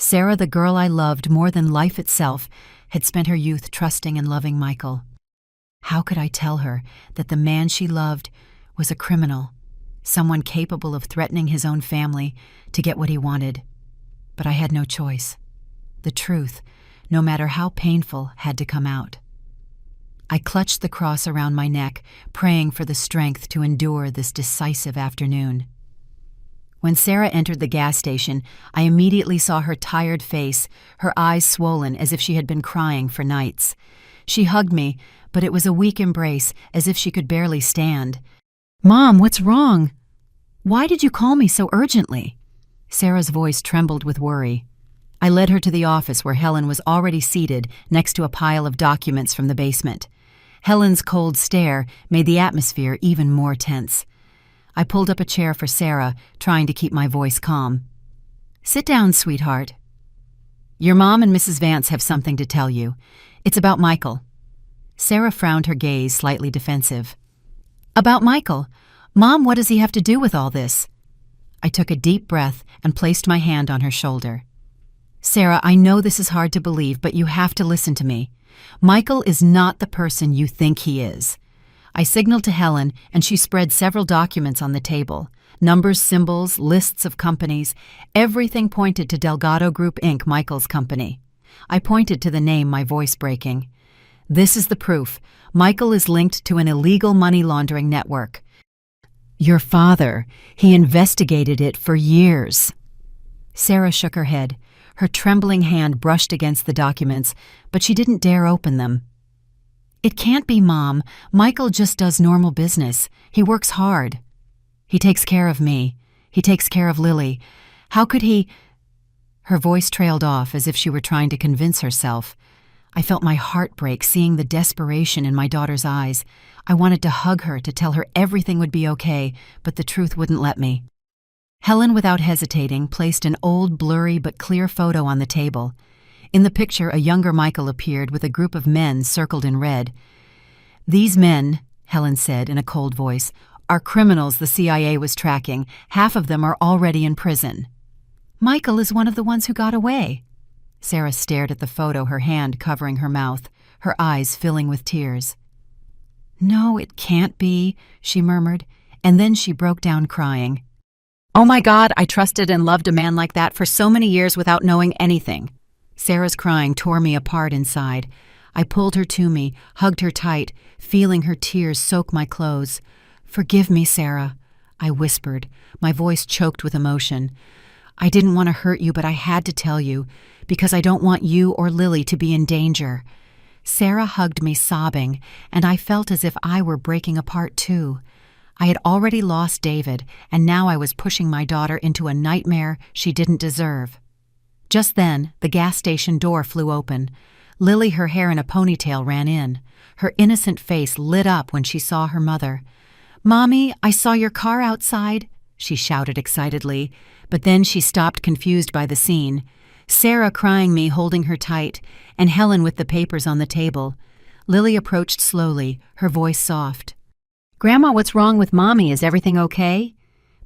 Sarah, the girl I loved more than life itself, had spent her youth trusting and loving Michael. How could I tell her that the man she loved was a criminal, someone capable of threatening his own family to get what he wanted? But I had no choice. The truth, no matter how painful, had to come out. I clutched the cross around my neck, praying for the strength to endure this decisive afternoon. When Sarah entered the gas station, I immediately saw her tired face, her eyes swollen as if she had been crying for nights. She hugged me, but it was a weak embrace, as if she could barely stand. "Mom, what's wrong? Why did you call me so urgently?" Sarah's voice trembled with worry. I led her to the office where Helen was already seated next to a pile of documents from the basement. Helen's cold stare made the atmosphere even more tense. I pulled up a chair for Sarah, trying to keep my voice calm. "Sit down, sweetheart. Your mom and Mrs. Vance have something to tell you. It's about Michael." Sarah frowned, her gaze slightly defensive. "About Michael? Mom, what does he have to do with all this? I took a deep breath and placed my hand on her shoulder. Sarah, I know this is hard to believe, but you have to listen to me. Michael is not the person you think he is. I signaled to Helen, and she spread several documents on the table. Numbers, symbols, lists of companies. Everything pointed to Delgado Group Inc., Michael's company. I pointed to the name, my voice breaking. This is the proof. Michael is linked to an illegal money laundering network. Your father, he investigated it for years. Sarah shook her head. Her trembling hand brushed against the documents, but she didn't dare open them. It can't be, Mom. Michael just does normal business. He works hard. He takes care of me. He takes care of Lily. How could he— Her voice trailed off as if she were trying to convince herself. I felt my heart break seeing the desperation in my daughter's eyes. I wanted to hug her to tell her everything would be okay, but the truth wouldn't let me. Helen, without hesitating, placed an old, blurry but clear photo on the table. In the picture, a younger Michael appeared with a group of men circled in red. These men, Helen said in a cold voice, are criminals the CIA was tracking. Half of them are already in prison. Michael is one of the ones who got away. Sarah stared at the photo, her hand covering her mouth, her eyes filling with tears. No, it can't be, she murmured, and then she broke down crying. Oh my God, I trusted and loved a man like that for so many years without knowing anything. Sarah's crying tore me apart inside. I pulled her to me, hugged her tight, feeling her tears soak my clothes. Forgive me, Sarah, I whispered, my voice choked with emotion. I didn't want to hurt you, but I had to tell you, because I don't want you or Lily to be in danger. Sarah hugged me, sobbing, and I felt as if I were breaking apart too. I had already lost David, and now I was pushing my daughter into a nightmare she didn't deserve. Just then, the gas station door flew open. Lily, her hair in a ponytail, ran in. Her innocent face lit up when she saw her mother. Mommy, I saw your car outside, she shouted excitedly, but then she stopped, confused by the scene. Sarah crying me, holding her tight, and Helen with the papers on the table. Lily approached slowly, her voice soft. Grandma, what's wrong with Mommy? Is everything okay?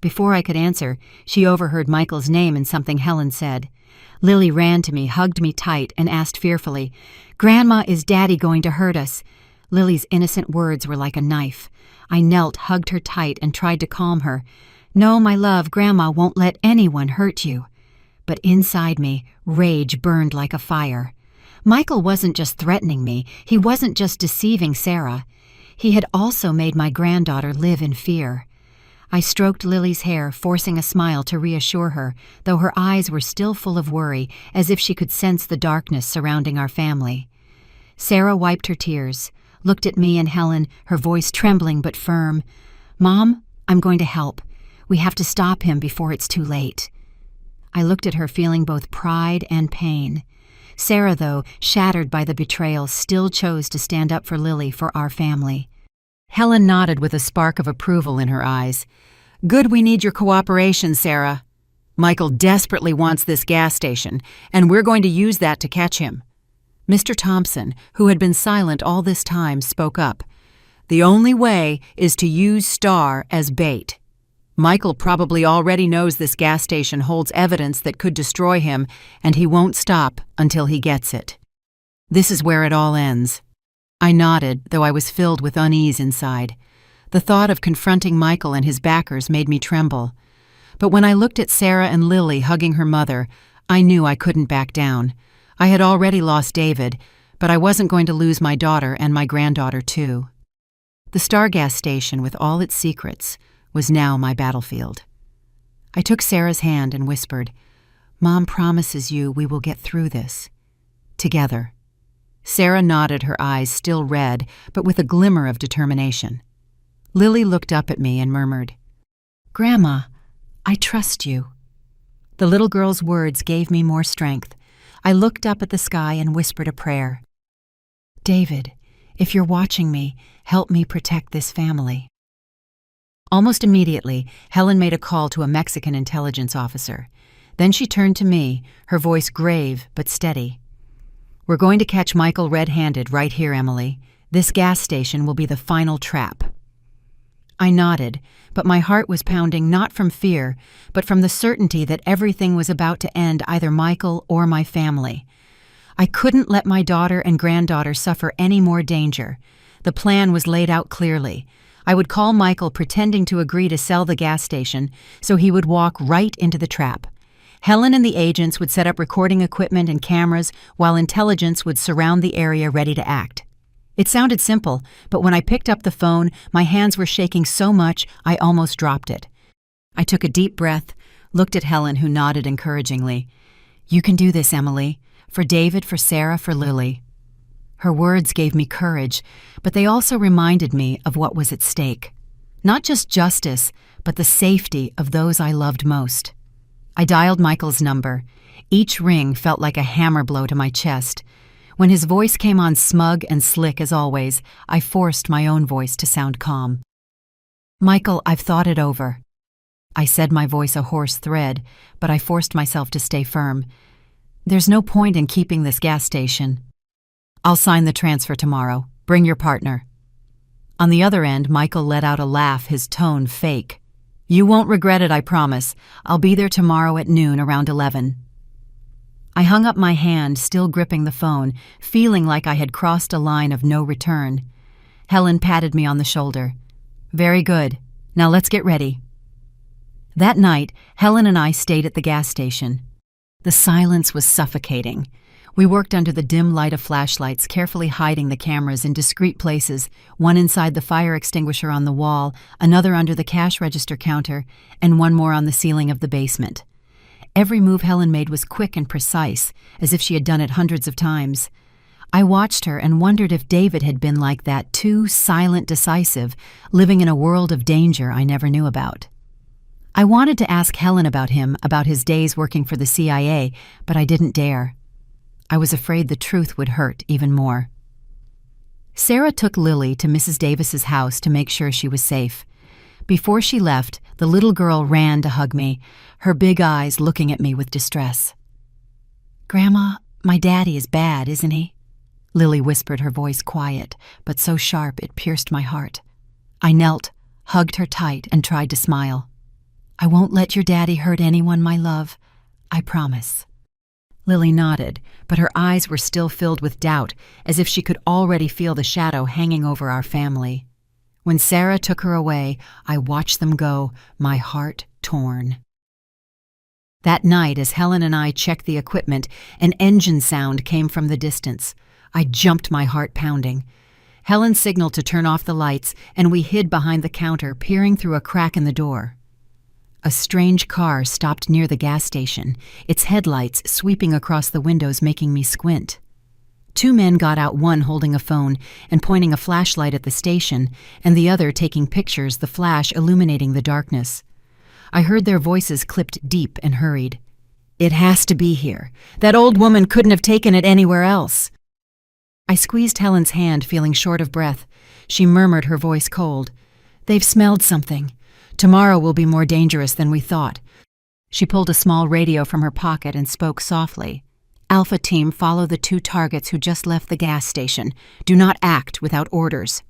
Before I could answer, she overheard Michael's name and something Helen said. Lily ran to me, hugged me tight, and asked fearfully, Grandma, is Daddy going to hurt us? Lily's innocent words were like a knife. I knelt, hugged her tight, and tried to calm her. No, my love, Grandma won't let anyone hurt you. But inside me, rage burned like a fire. Michael wasn't just threatening me. He wasn't just deceiving Sarah. He had also made my granddaughter live in fear. I stroked Lily's hair, forcing a smile to reassure her, though her eyes were still full of worry, as if she could sense the darkness surrounding our family. Sarah wiped her tears, looked at me and Helen, her voice trembling but firm. Mom, I'm going to help. We have to stop him before it's too late. I looked at her, feeling both pride and pain. Sarah, though, shattered by the betrayal, still chose to stand up for Lily, for our family. Helen nodded with a spark of approval in her eyes. Good, we need your cooperation, Sarah. Michael desperately wants this gas station, and we're going to use that to catch him. Mr. Thompson, who had been silent all this time, spoke up. The only way is to use Star as bait. Michael probably already knows this gas station holds evidence that could destroy him, and he won't stop until he gets it. This is where it all ends. I nodded, though I was filled with unease inside. The thought of confronting Michael and his backers made me tremble. But when I looked at Sarah and Lily hugging her mother, I knew I couldn't back down. I had already lost David, but I wasn't going to lose my daughter and my granddaughter too. The Star gas station, with all its secrets, was now my battlefield. I took Sarah's hand and whispered, Mom promises you we will get through this. Together. Sarah nodded, her eyes still red, but with a glimmer of determination. Lily looked up at me and murmured, Grandma, I trust you. The little girl's words gave me more strength. I looked up at the sky and whispered a prayer. David, if you're watching me, help me protect this family. Almost immediately, Helen made a call to a Mexican intelligence officer. Then she turned to me, her voice grave but steady. We're going to catch Michael red-handed right here, Emily. This gas station will be the final trap. I nodded, but my heart was pounding not from fear, but from the certainty that everything was about to end, either Michael or my family. I couldn't let my daughter and granddaughter suffer any more danger. The plan was laid out clearly. I would call Michael pretending to agree to sell the gas station, so he would walk right into the trap. Helen and the agents would set up recording equipment and cameras, while intelligence would surround the area ready to act. It sounded simple, but when I picked up the phone, my hands were shaking so much I almost dropped it. I took a deep breath, looked at Helen, who nodded encouragingly. "You can do this, Emily. For David, for Sarah, for Lily." Her words gave me courage, but they also reminded me of what was at stake. Not just justice, but the safety of those I loved most. I dialed Michael's number. Each ring felt like a hammer blow to my chest. When his voice came on smug and slick as always, I forced my own voice to sound calm. "Michael, I've thought it over." I said, my voice a hoarse thread, but I forced myself to stay firm. "There's no point in keeping this gas station. I'll sign the transfer tomorrow. Bring your partner." On the other end, Michael let out a laugh, his tone fake. "You won't regret it, I promise. I'll be there tomorrow at noon, around 11. I hung up my hand, still gripping the phone, feeling like I had crossed a line of no return. Helen patted me on the shoulder. "Very good. Now let's get ready." That night, Helen and I stayed at the gas station. The silence was suffocating. We worked under the dim light of flashlights, carefully hiding the cameras in discreet places, one inside the fire extinguisher on the wall, another under the cash register counter, and one more on the ceiling of the basement. Every move Helen made was quick and precise, as if she had done it hundreds of times. I watched her and wondered if David had been like that, too silent, decisive, living in a world of danger I never knew about. I wanted to ask Helen about him, about his days working for the CIA, but I didn't dare. I was afraid the truth would hurt even more. Sarah took Lily to Mrs. Davis's house to make sure she was safe. Before she left, the little girl ran to hug me, her big eyes looking at me with distress. "Grandma, my daddy is bad, isn't he?" Lily whispered, her voice quiet, but so sharp it pierced my heart. I knelt, hugged her tight, and tried to smile. "I won't let your daddy hurt anyone, my love. I promise." Lily nodded, but her eyes were still filled with doubt, as if she could already feel the shadow hanging over our family. When Sarah took her away, I watched them go, my heart torn. That night, as Helen and I checked the equipment, an engine sound came from the distance. I jumped, my heart pounding. Helen signaled to turn off the lights, and we hid behind the counter, peering through a crack in the door. A strange car stopped near the gas station, its headlights sweeping across the windows, making me squint. Two men got out, one holding a phone and pointing a flashlight at the station, and the other taking pictures, the flash illuminating the darkness. I heard their voices clipped deep and hurried. "It has to be here. That old woman couldn't have taken it anywhere else." I squeezed Helen's hand, feeling short of breath. She murmured, her voice cold. "They've smelled something. Tomorrow will be more dangerous than we thought." She pulled a small radio from her pocket and spoke softly. "Alpha Team, follow the two targets who just left the gas station. Do not act without orders."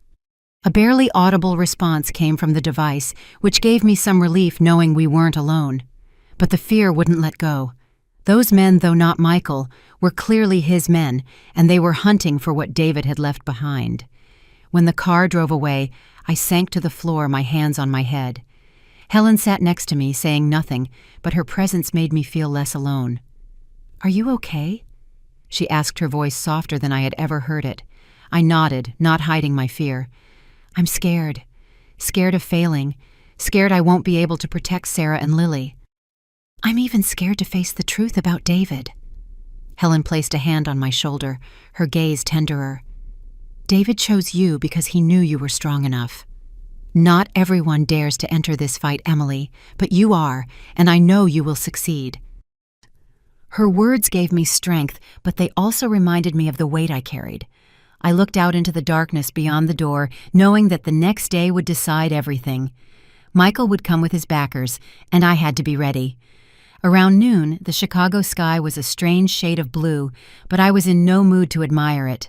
A barely audible response came from the device, which gave me some relief knowing we weren't alone. But the fear wouldn't let go. Those men, though not Michael, were clearly his men, and they were hunting for what David had left behind. When the car drove away, I sank to the floor, my hands on my head. Helen sat next to me, saying nothing, but her presence made me feel less alone. "Are you okay?" she asked, her voice softer than I had ever heard it. I nodded, not hiding my fear. "I'm scared. Scared of failing. Scared I won't be able to protect Sarah and Lily. I'm even scared to face the truth about David." Helen placed a hand on my shoulder, her gaze tenderer. "David chose you because he knew you were strong enough. Not everyone dares to enter this fight, Emily, but you are, and I know you will succeed." Her words gave me strength, but they also reminded me of the weight I carried. I looked out into the darkness beyond the door, knowing that the next day would decide everything. Michael would come with his backers, and I had to be ready. Around noon, the Chicago sky was a strange shade of blue, but I was in no mood to admire it.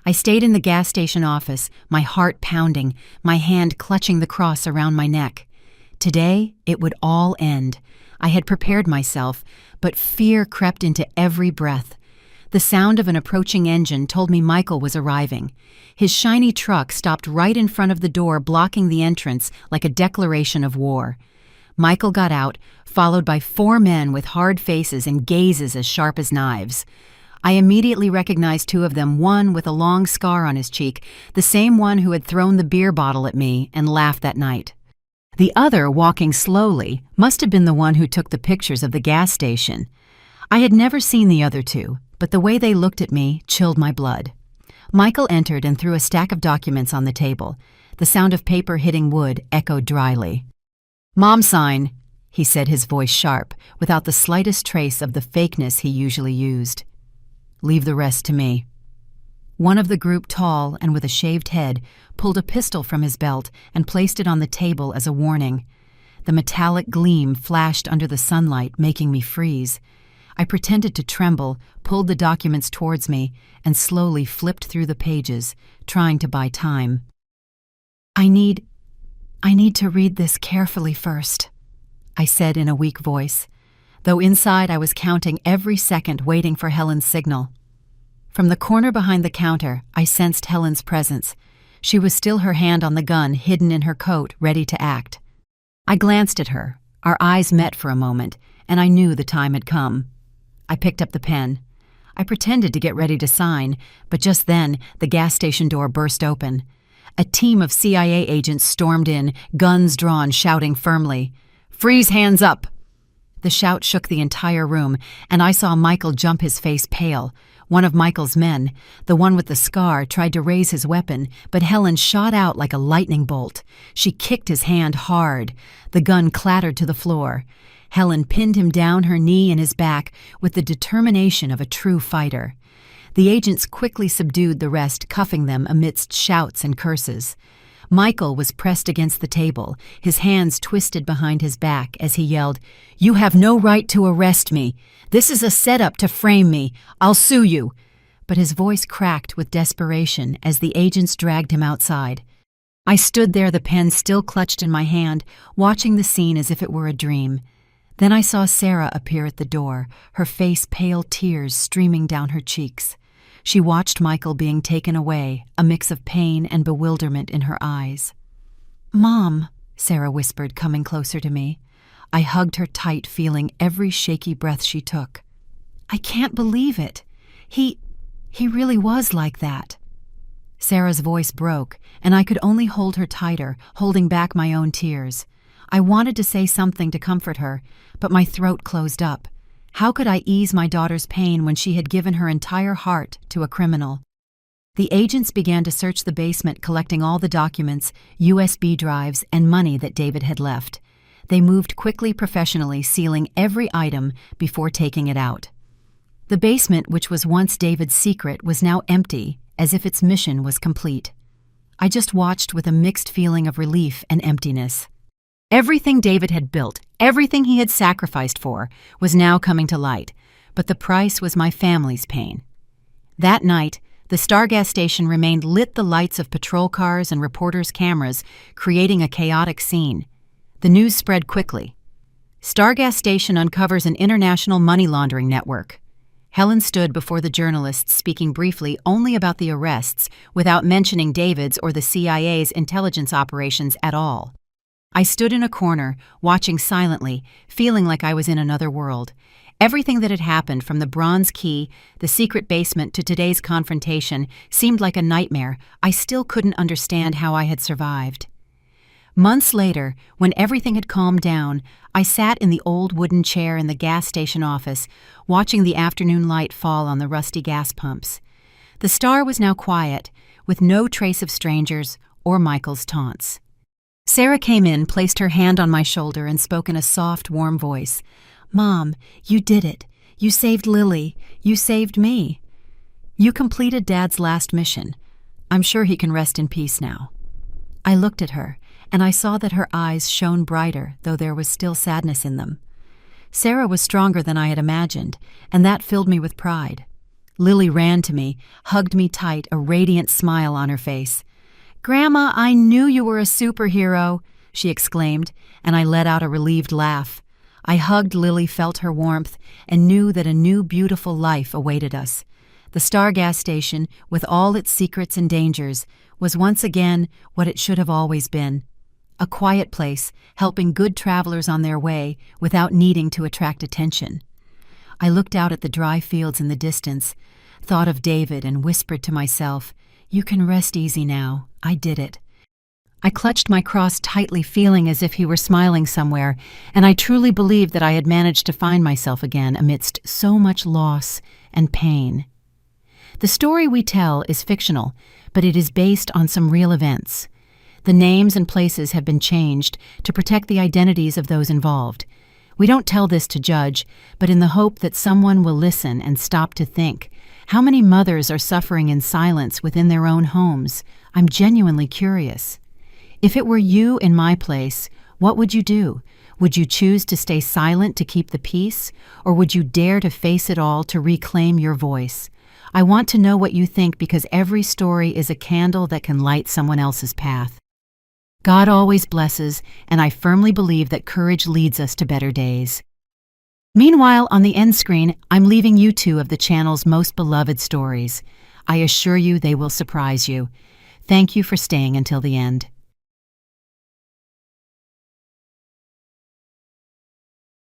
I stayed in the gas station office, my heart pounding, my hand clutching the cross around my neck. Today, it would all end. I had prepared myself, but fear crept into every breath. The sound of an approaching engine told me Michael was arriving. His shiny truck stopped right in front of the door, blocking the entrance like a declaration of war. Michael got out, followed by 4 men with hard faces and gazes as sharp as knives. I immediately recognized 2 of them, one with a long scar on his cheek, the same one who had thrown the beer bottle at me and laughed that night. The other, walking slowly, must have been the one who took the pictures of the gas station. I had never seen the other 2, but the way they looked at me chilled my blood. Michael entered and threw a stack of documents on the table. The sound of paper hitting wood echoed dryly. "Mom sign," he said, his voice sharp, without the slightest trace of the fakeness he usually used. "Leave the rest to me." One of the group, tall and with a shaved head, pulled a pistol from his belt and placed it on the table as a warning. The metallic gleam flashed under the sunlight, making me freeze. I pretended to tremble, pulled the documents towards me, and slowly flipped through the pages, trying to buy time. I need to read this carefully first," I said in a weak voice, though inside I was counting every second, waiting for Helen's signal. From the corner behind the counter, I sensed Helen's presence. She was still, her hand on the gun, hidden in her coat, ready to act. I glanced at her. Our eyes met for a moment, and I knew the time had come. I picked up the pen. I pretended to get ready to sign, but just then the gas station door burst open. A team of CIA agents stormed in, guns drawn, shouting firmly, "Freeze, hands up!" The shout shook the entire room, and I saw Michael jump, his face pale. One of Michael's men, the one with the scar, tried to raise his weapon, but Helen shot out like a lightning bolt. She kicked his hand hard. The gun clattered to the floor. Helen pinned him down, her knee in his back, with the determination of a true fighter. The agents quickly subdued the rest, cuffing them amidst shouts and curses. Michael was pressed against the table, his hands twisted behind his back as he yelled, "You have no right to arrest me. This is a setup to frame me. I'll sue you." But his voice cracked with desperation as the agents dragged him outside. I stood there, the pen still clutched in my hand, watching the scene as if it were a dream. Then I saw Sarah appear at the door, her face pale, tears streaming down her cheeks. She watched Michael being taken away, a mix of pain and bewilderment in her eyes. "Mom," Sarah whispered, coming closer to me. I hugged her tight, feeling every shaky breath she took. "I can't believe it. He really was like that." Sarah's voice broke, and I could only hold her tighter, holding back my own tears. I wanted to say something to comfort her, but my throat closed up. How could I ease my daughter's pain when she had given her entire heart to a criminal? The agents began to search the basement, collecting all the documents, USB drives, and money that David had left. They moved quickly, professionally, sealing every item before taking it out. The basement, which was once David's secret, was now empty, as if its mission was complete. I just watched with a mixed feeling of relief and emptiness. Everything David had built, everything he had sacrificed for, was now coming to light, but the price was my family's pain. That night, the Star gas station remained lit, the lights of patrol cars and reporters' cameras creating a chaotic scene. The news spread quickly. Star gas station uncovers an international money laundering network. Helen stood before the journalists, speaking briefly only about the arrests, without mentioning David's or the CIA's intelligence operations at all. I stood in a corner, watching silently, feeling like I was in another world. Everything that had happened, from the bronze key, the secret basement, to today's confrontation, seemed like a nightmare. I still couldn't understand how I had survived. Months later, when everything had calmed down, I sat in the old wooden chair in the gas station office, watching the afternoon light fall on the rusty gas pumps. The Star was now quiet, with no trace of strangers or Michael's taunts. Sarah came in, placed her hand on my shoulder, and spoke in a soft, warm voice. "Mom, you did it. You saved Lily. You saved me. You completed Dad's last mission. I'm sure he can rest in peace now." I looked at her, and I saw that her eyes shone brighter, though there was still sadness in them. Sarah was stronger than I had imagined, and that filled me with pride. Lily ran to me, hugged me tight, a radiant smile on her face. "Grandma, I knew you were a superhero," she exclaimed, and I let out a relieved laugh. I hugged Lily, felt her warmth, and knew that a new beautiful life awaited us. The Star gas station, with all its secrets and dangers, was once again what it should have always been. A quiet place, helping good travelers on their way without needing to attract attention. I looked out at the dry fields in the distance, thought of David, and whispered to myself, "You can rest easy now. I did it." I clutched my cross tightly, feeling as if he were smiling somewhere, and I truly believed that I had managed to find myself again amidst so much loss and pain. The story we tell is fictional, but it is based on some real events. The names and places have been changed to protect the identities of those involved. We don't tell this to judge, but in the hope that someone will listen and stop to think. How many mothers are suffering in silence within their own homes? I'm genuinely curious. If it were you in my place, what would you do? Would you choose to stay silent to keep the peace, or would you dare to face it all to reclaim your voice? I want to know what you think, because every story is a candle that can light someone else's path. God always blesses, and I firmly believe that courage leads us to better days. Meanwhile, on the end screen, I'm leaving you two of the channel's most beloved stories. I assure you they will surprise you. Thank you for staying until the end.